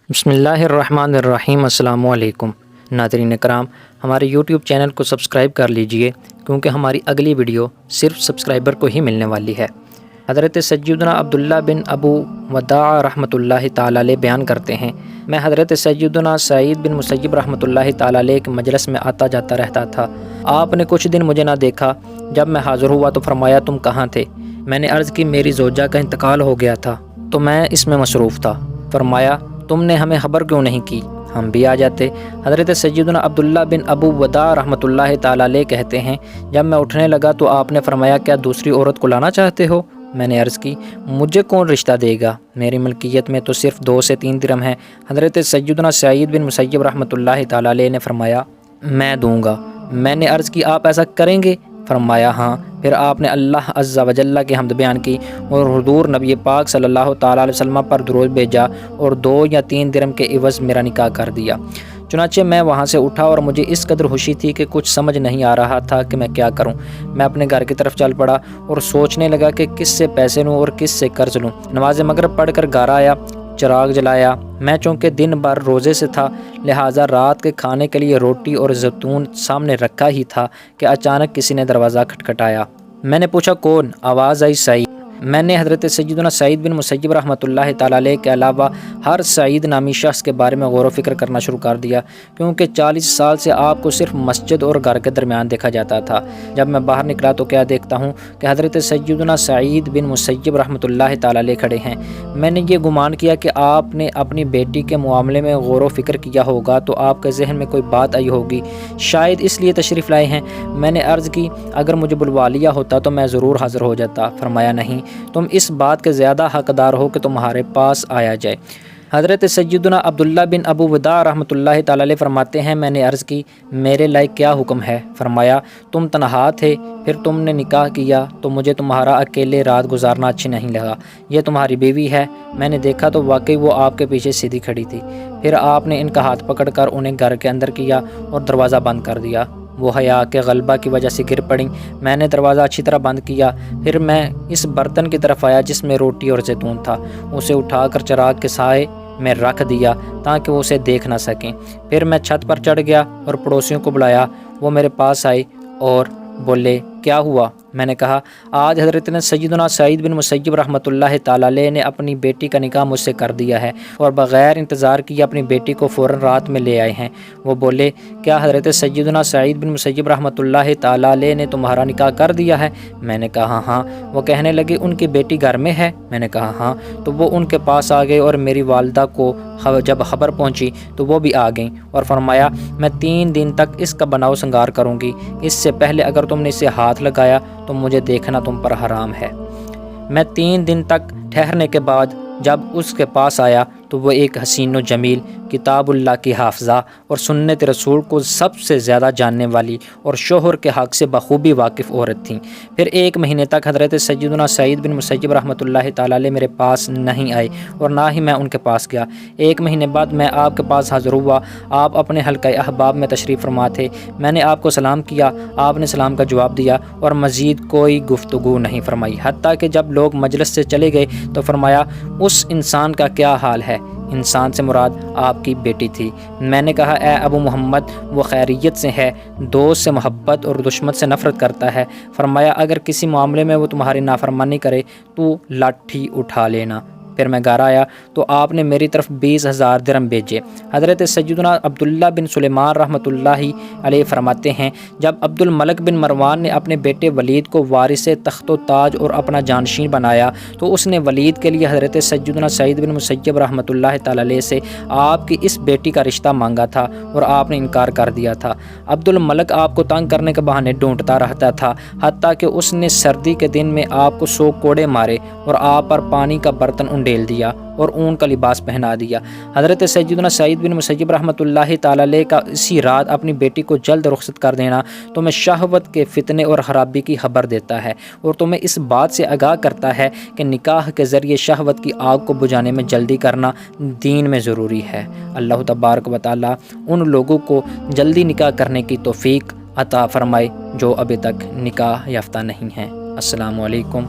बिस्मिल्लाहिर्रहमानिर्रहीम। अस्सलामु अलैकुम नाज़रीन कराम, हमारे यूट्यूब चैनल को सब्सक्राइब कर लीजिए क्योंकि हमारी अगली वीडियो सिर्फ सब्सक्राइबर को ही मिलने वाली है। हज़रत सैयदना अब्दुल्ला बिन अबू वदा रहमतुल्लाहि ताला अलैह बयान करते हैं, मैं हज़रत सैयदना सईद बिन मुसय्यब रहमतुल्लाहि ताला अलैह के मजलिस में आता जाता रहता था। आपने कुछ दिन मुझे ना देखा। जब मैं हाज़िर हुआ तो फरमाया, तुम कहाँ थे? मैंने अर्ज़ की, मेरी ज़ौजा का इंतकाल हो गया था तो मैं इसमें मसरूफ़ था। फरमाया, तुमने हमें खबर क्यों नहीं की, हम भी आ जाते। हज़रत सैयदना अब्दुल्ला बिन अबू वदा रहमतुल्लाहि ताला अलैह कहते हैं, जब मैं उठने लगा तो आपने फरमाया, क्या दूसरी औरत को लाना चाहते हो? मैंने अर्ज़ की, मुझे कौन रिश्ता देगा, मेरी मलकियत में तो सिर्फ 2 से 3 दिरहम है। हज़रत सैयदना सईद बिन मुसय्यब रहमतुल्लाहि ताला अलैह ने फरमाया, मैं दूँगा। मैंने अर्ज़ की, आप ऐसा करेंगे? फरमाया, हाँ। फिर आपने अल्लाह अज़्ज़ा व जल्ला की हम्द बयान की और हुज़ूर नबी पाक सल्लल्लाहु ताला अलैहि वसल्लम पर दुरूद भेजा और 2 या 3 दिरहम के इवज़ मेरा निकाह कर दिया। चुनांचे मैं वहाँ से उठा और मुझे इस कदर खुशी थी कि कुछ समझ नहीं आ रहा था कि मैं क्या करूँ। मैं अपने घर की तरफ चल पड़ा और सोचने लगा कि किस से पैसे लूँ और किस से कर्ज लूँ। नमाज मगरिब पढ़ कर घर आया, चिराग जलाया। मैं चूँकि दिन भर रोज़े से था, लिहाजा रात के खाने के लिए रोटी और ज़ैतून सामने रखा ही था कि अचानक किसी ने दरवाज़ा खटखटाया। मैंने पूछा, कौन? आवाज़ आई, सईद। मैंने हज़रत सैयदना सईद बिन मुसय्यब रहमतुल्लाहि ताला अलैह के अलावा हर सईद नामी शख्स के बारे में गौर व फिक्र करना शुरू कर दिया, क्योंकि 40 साल से आपको सिर्फ मस्जिद और घर के दरमियान देखा जाता था। जब मैं बाहर निकला तो क्या देखता हूँ कि हज़रत सैयदना सईद बिन मुसय्यब रहमतुल्लाहि ताला अलैह खड़े हैं। मैंने ये गुमान किया कि आपने अपनी बेटी के मामले में गौर व फिक्र किया होगा तो आपके जहन में कोई बात आई होगी, शायद इसलिए तशरीफ़ लाए हैं। मैंने अर्ज़ की, अगर मुझे बुलवा लिया होता तो मैं ज़रूर हाज़िर हो जाता। फरमाया, नहीं, तुम इस बात के ज़्यादा हक़दार हो कि तुम्हारे पास आया जाए। हज़रत सैयदना अब्दुल्ला बिन अबू वदा रहमतुल्लाहि ताला अलैह फरमाते हैं, मैंने अर्ज़ की, मेरे लायक क्या हुक्म है? फरमाया, तुम तन्हा थे, फिर तुमने निकाह किया तो मुझे तुम्हारा अकेले रात गुजारना अच्छी नहीं लगा। ये तुम्हारी बीवी है। मैंने देखा तो वाकई वो आपके पीछे सीधी खड़ी थी। फिर आपने इनका हाथ पकड़कर उन्हें घर के अंदर किया और दरवाज़ा बंद कर दिया। वो हया के गलबा की वजह से गिर पड़ी। मैंने दरवाज़ा अच्छी तरह बंद किया। फिर मैं इस बर्तन की तरफ आया जिसमें रोटी और जैतून था। उसे उठाकर चिराग के साए में रख दिया ताकि वो उसे देख ना सकें। फिर मैं छत पर चढ़ गया और पड़ोसियों को बुलाया। वो मेरे पास आए और बोले, क्या हुआ? मैंने कहा, आज हज़रत सैयदना सईद बिन मुसय्यब रहमतुल्लाहि ताला अलैह ने अपनी बेटी का निकाह मुझसे कर दिया है और बग़ैर इंतज़ार किए अपनी बेटी को फ़ौरन रात में ले आए हैं। वो बोले, क्या हज़रत सैयदना सईद बिन मुसय्यब रहमतुल्लाहि ताला अलैह ने तुम्हारा निकाह कर दिया है? मैंने कहा, हाँ। वो कहने लगे, उनकी बेटी घर में है? मैंने कहा, हाँ। तो वो उनके पास आ गए और मेरी वालदा को जब खबर पहुँची तो वो भी आ गईं और फरमाया, मैं 3 दिन तक इसका बनाव संगार करूँगी। इससे पहले अगर तुमने इसे हाथ लगाया तो मुझे देखना तुम पर हराम है। मैं 3 दिन तक ठहरने के बाद जब उसके पास आया तो वो एक हसीन व जमील, किताबुल्लाह की हाफ़ज़ा और सुन्नत रसूल को सबसे ज़्यादा जानने वाली और शोहर के हक़ से बखूबी वाकिफ़ औरत थी। फिर 1 महीने तक हज़रत सैयदना सईद बिन मुसय्यब रहमतुल्लाहि ताला अलैह मेरे पास नहीं आए और ना ही मैं उनके पास गया। 1 महीने बाद मैं आपके पास हाज़िर हुआ। आप अपने हल्क़ा अहबाब में तशरीफ़ फरमा थे। मैंने आपको सलाम किया, आपने सलाम का जवाब दिया और मज़ीद कोई गुफ्तगू नहीं फरमाई। हत्ता कि जब लोग मजलिस से चले गए तो फरमाया, उस इंसान का क्या हाल है? इंसान से मुराद आपकी बेटी थी। मैंने कहा, ए अबू मोहम्मद, वो खैरियत से है, दोस्त से मोहब्बत और दुश्मन से नफ़रत करता है। फरमाया, अगर किसी मामले में वो तुम्हारी नाफरमानी करे तो लाठी उठा लेना। फिर मैं घर आया तो आपने मेरी तरफ 20,000 दिरहम भेजे। हज़रत सैयदना अब्दुल्ला बिन सुलेमान रहमतुल्लाहि अलैह फरमाते हैं, जब अब्दुल मलिक बिन मरवान ने अपने बेटे वलीद को वारिस तख्तो ताज और अपना जानशीन बनाया तो उसने वलीद के लिए हज़रत सैयदना सईद बिन मुसय्यब रहमतुल्लाहि ताला अलैह से आपकी इस बेटी का रिश्ता मांगा था और आपने इनकार कर दिया था। अब्दुल मलिक आपको तंग करने के बहाने ढूंढता रहता था, हत्ता कि उसने सर्दी के दिन में आपको 100 कोड़े मारे और आप पर पानी का बर्तन डेल दिया और ऊन का लिबास पहना दिया। हज़रत सैयदना सईद बिन मुसय्यब रहमतुल्लाहि ताला अलैह का इसी रात अपनी बेटी को जल्द रुखसत कर देना तुम्हें शहवत के फितने और खराबी की खबर देता है और तुम्हें इस बात से आगाह करता है कि निकाह के ज़रिए शहवत की आग को बुझाने में जल्दी करना दीन में ज़रूरी है। अल्लाह तबारक व तआला उन लोगों को जल्दी निकाह करने की तौफीक अता फरमाए जो अभी तक निकाह याफ्ता नहीं हैं। अस्सलामु अलैकुम।